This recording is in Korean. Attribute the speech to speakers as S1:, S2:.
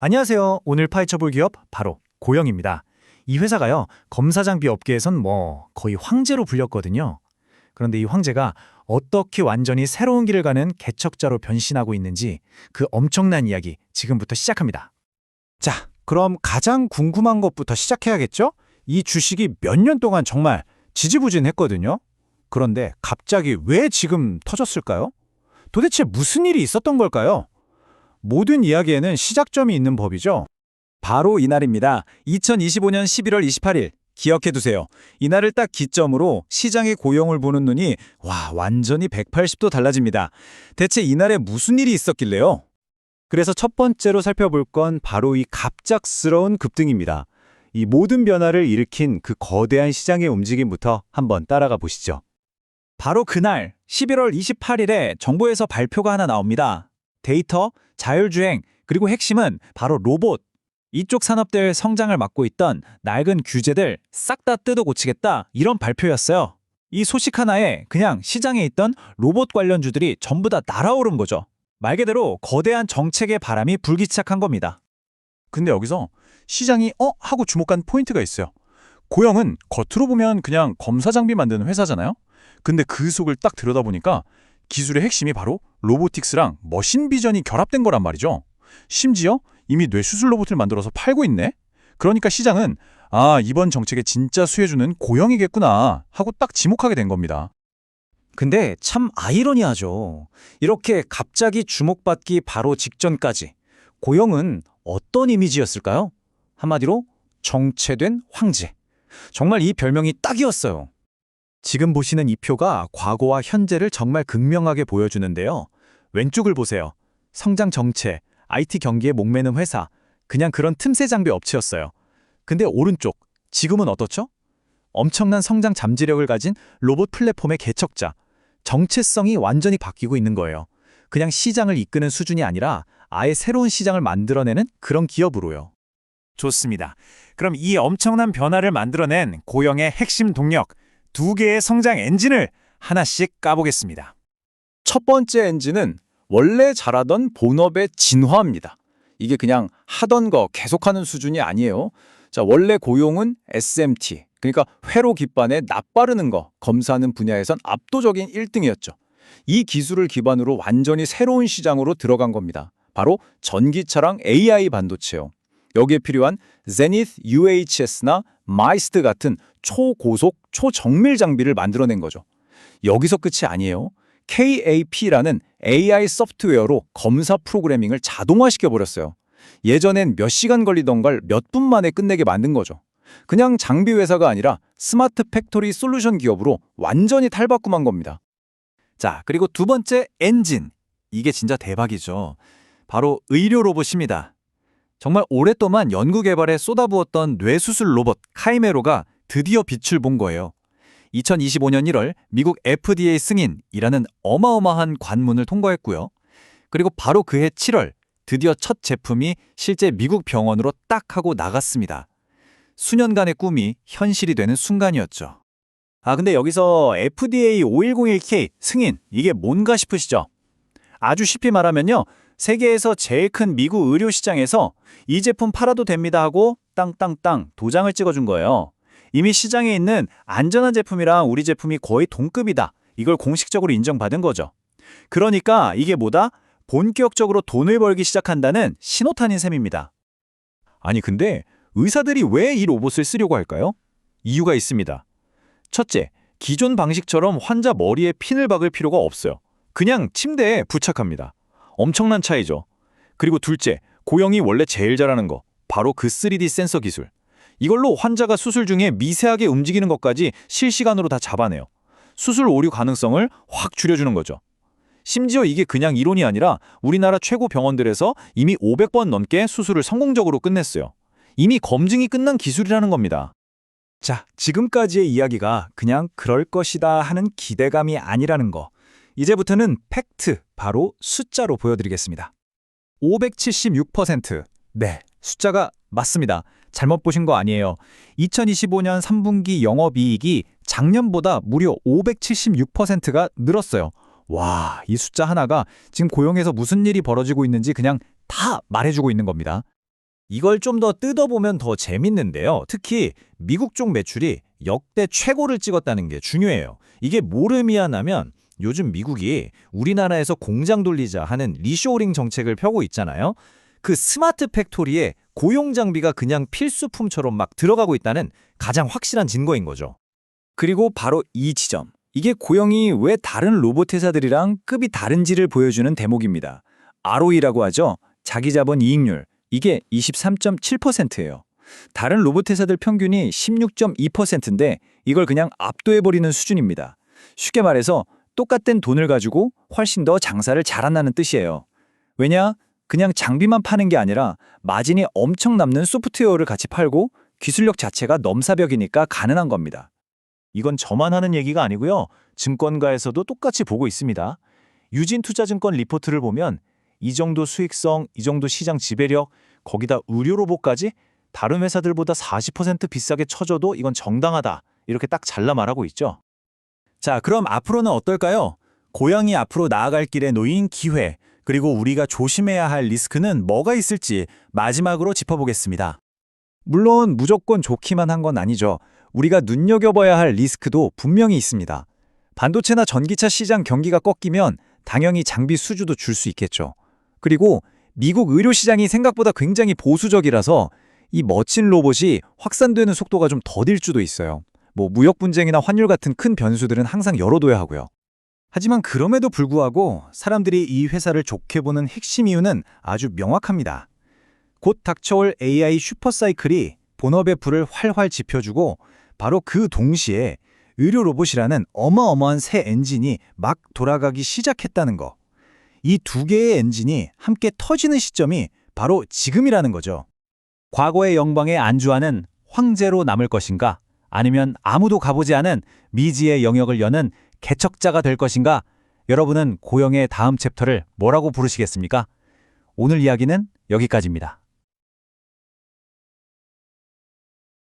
S1: 안녕하세요. 오늘 파헤쳐볼 기업 바로 고영입니다. 이 회사가요, 검사 장비 업계에선 거의 황제로 불렸거든요. 그런데 이 황제가 어떻게 완전히 새로운 길을 가는 개척자로 변신하고 있는지 그 엄청난 이야기 지금부터 시작합니다.
S2: 자, 그럼 가장 궁금한 것부터 시작해야겠죠? 이 주식이 몇 년 동안 정말 지지부진했거든요. 그런데 갑자기 왜 지금 터졌을까요? 도대체 무슨 일이 있었던 걸까요? 모든 이야기에는 시작점이 있는 법이죠. 바로 이날입니다. 2025년 11월 28일. 기억해두세요. 이날을 딱 기점으로 시장의 고용을 보는 눈이 완전히 180도 달라집니다. 대체 이날에 무슨 일이 있었길래요? 그래서 첫 번째로 살펴볼 건 바로 이 갑작스러운 급등입니다. 이 모든 변화를 일으킨 그 거대한 시장의 움직임부터 한번 따라가 보시죠. 바로 그날 11월 28일에 정부에서 발표가 하나 나옵니다. 데이터, 자율주행, 그리고 핵심은 바로 로봇. 이쪽 산업들 성장을 막고 있던 낡은 규제들 싹 다 뜯어 고치겠다, 이런 발표였어요. 이 소식 하나에 그냥 시장에 있던 로봇 관련주들이 전부 다 날아오른 거죠. 말 그대로 거대한 정책의 바람이 불기 시작한 겁니다.
S3: 근데 여기서 시장이 하고 주목한 포인트가 있어요. 고영은 겉으로 보면 그냥 검사 장비 만드는 회사잖아요. 근데 그 속을 딱 들여다보니까 기술의 핵심이 바로 로보틱스랑 머신 비전이 결합된 거란 말이죠. 심지어 이미 뇌수술 로봇을 만들어서 팔고 있네? 그러니까 시장은 이번 정책에 진짜 수혜주는 고영이겠구나 하고 딱 지목하게 된 겁니다.
S2: 근데 참 아이러니하죠. 이렇게 갑자기 주목받기 바로 직전까지 고영은 어떤 이미지였을까요? 한마디로 정체된 황제. 정말 이 별명이 딱이었어요. 지금 보시는 이 표가 과거와 현재를 정말 극명하게 보여주는데요. 왼쪽을 보세요. 성장 정체, IT 경기에 목매는 회사, 그냥 그런 틈새 장비 업체였어요. 근데 오른쪽, 지금은 어떻죠? 엄청난 성장 잠재력을 가진 로봇 플랫폼의 개척자. 정체성이 완전히 바뀌고 있는 거예요. 그냥 시장을 이끄는 수준이 아니라 아예 새로운 시장을 만들어내는 그런 기업으로요.
S1: 좋습니다. 그럼 이 엄청난 변화를 만들어낸 고영의 핵심 동력, 두 개의 성장 엔진을 하나씩 까보겠습니다.
S2: 첫 번째 엔진은 원래 잘하던 본업의 진화입니다. 이게 그냥 하던 거 계속하는 수준이 아니에요. 자, 원래 고용은 SMT, 그러니까 회로 깃반에 납 바르는 거 검사하는 분야에선 압도적인 1등이었죠. 이 기술을 기반으로 완전히 새로운 시장으로 들어간 겁니다. 바로 전기차랑 AI 반도체요. 여기에 필요한 제니스 UHS나 마이스트 같은 초고속, 초정밀 장비를 만들어낸 거죠. 여기서 끝이 아니에요. KAP라는 AI 소프트웨어로 검사 프로그래밍을 자동화시켜버렸어요. 예전엔 몇 시간 걸리던 걸 몇 분 만에 끝내게 만든 거죠. 그냥 장비 회사가 아니라 스마트 팩토리 솔루션 기업으로 완전히 탈바꿈한 겁니다. 자, 그리고 두 번째 엔진. 이게 진짜 대박이죠. 바로 의료 로봇입니다. 정말 오랫동안 연구 개발에 쏟아부었던 뇌수술 로봇 카이메로가 드디어 빛을 본 거예요. 2025년 1월 미국 FDA 승인이라는 어마어마한 관문을 통과했고요. 그리고 바로 그해 7월 드디어 첫 제품이 실제 미국 병원으로 딱 하고 나갔습니다. 수년간의 꿈이 현실이 되는 순간이었죠. 근데 여기서 FDA 5101K 승인, 이게 뭔가 싶으시죠? 아주 쉽게 말하면요, 세계에서 제일 큰 미국 의료 시장에서 이 제품 팔아도 됩니다 하고 땅땅땅 도장을 찍어준 거예요. 이미 시장에 있는 안전한 제품이랑 우리 제품이 거의 동급이다, 이걸 공식적으로 인정받은 거죠. 그러니까 이게 뭐다? 본격적으로 돈을 벌기 시작한다는 신호탄인 셈입니다. 아니 근데 의사들이 왜 이 로봇을 쓰려고 할까요? 이유가 있습니다. 첫째, 기존 방식처럼 환자 머리에 핀을 박을 필요가 없어요. 그냥 침대에 부착합니다. 엄청난 차이죠. 그리고 둘째, 고영이 원래 제일 잘하는 거, 바로 그 3D 센서 기술. 이걸로 환자가 수술 중에 미세하게 움직이는 것까지 실시간으로 다 잡아내요. 수술 오류 가능성을 확 줄여주는 거죠. 심지어 이게 그냥 이론이 아니라 우리나라 최고 병원들에서 이미 500번 넘게 수술을 성공적으로 끝냈어요. 이미 검증이 끝난 기술이라는 겁니다. 자, 지금까지의 이야기가 그냥 그럴 것이다 하는 기대감이 아니라는 거. 이제부터는 팩트, 바로 숫자로 보여드리겠습니다. 576%. 네, 숫자가 맞습니다. 잘못 보신 거 아니에요. 2025년 3분기 영업이익이 작년보다 무려 576%가 늘었어요. 와, 이 숫자 하나가 지금 고용에서 무슨 일이 벌어지고 있는지 그냥 다 말해주고 있는 겁니다.
S4: 이걸 좀 더 뜯어보면 더 재밌는데요. 특히 미국 쪽 매출이 역대 최고를 찍었다는 게 중요해요. 이게 뭘 의미하냐면 요즘 미국이 우리나라에서 공장 돌리자 하는 리쇼어링 정책을 펴고 있잖아요. 그 스마트 팩토리에 고용 장비가 그냥 필수품처럼 막 들어가고 있다는 가장 확실한 증거인 거죠.
S2: 그리고 바로 이 지점. 이게 고영이 왜 다른 로봇 회사들이랑 급이 다른지를 보여주는 대목입니다. ROE라고 하죠. 자기자본 이익률. 이게 23.7%예요. 다른 로봇 회사들 평균이 16.2%인데 이걸 그냥 압도해버리는 수준입니다. 쉽게 말해서 똑같은 돈을 가지고 훨씬 더 장사를 잘한다는 뜻이에요. 왜냐? 그냥 장비만 파는 게 아니라 마진이 엄청 남는 소프트웨어를 같이 팔고 기술력 자체가 넘사벽이니까 가능한 겁니다.
S3: 이건 저만 하는 얘기가 아니고요. 증권가에서도 똑같이 보고 있습니다. 유진투자증권 리포트를 보면 이 정도 수익성, 이 정도 시장 지배력, 거기다 의료 로봇까지 다른 회사들보다 40% 비싸게 쳐줘도 이건 정당하다. 이렇게 딱 잘라 말하고 있죠.
S4: 자, 그럼 앞으로는 어떨까요? 고양이 앞으로 나아갈 길에 놓인 기회, 그리고 우리가 조심해야 할 리스크는 뭐가 있을지 마지막으로 짚어보겠습니다.
S2: 물론 무조건 좋기만 한 건 아니죠. 우리가 눈여겨봐야 할 리스크도 분명히 있습니다. 반도체나 전기차 시장 경기가 꺾이면 당연히 장비 수주도 줄 수 있겠죠. 그리고 미국 의료 시장이 생각보다 굉장히 보수적이라서 이 멋진 로봇이 확산되는 속도가 좀 더딜 수도 있어요. 무역 분쟁이나 환율 같은 큰 변수들은 항상 열어둬야 하고요.
S4: 하지만 그럼에도 불구하고 사람들이 이 회사를 좋게 보는 핵심 이유는 아주 명확합니다. 곧 닥쳐올 AI 슈퍼사이클이 본업의 불을 활활 지펴주고 바로 그 동시에 의료 로봇이라는 어마어마한 새 엔진이 막 돌아가기 시작했다는 거. 이 두 개의 엔진이 함께 터지는 시점이 바로 지금이라는 거죠. 과거의 영광에 안주하는 황제로 남을 것인가? 아니면 아무도 가보지 않은 미지의 영역을 여는 개척자가 될 것인가? 여러분은 고영의 다음 챕터를 뭐라고 부르시겠습니까? 오늘 이야기는 여기까지입니다.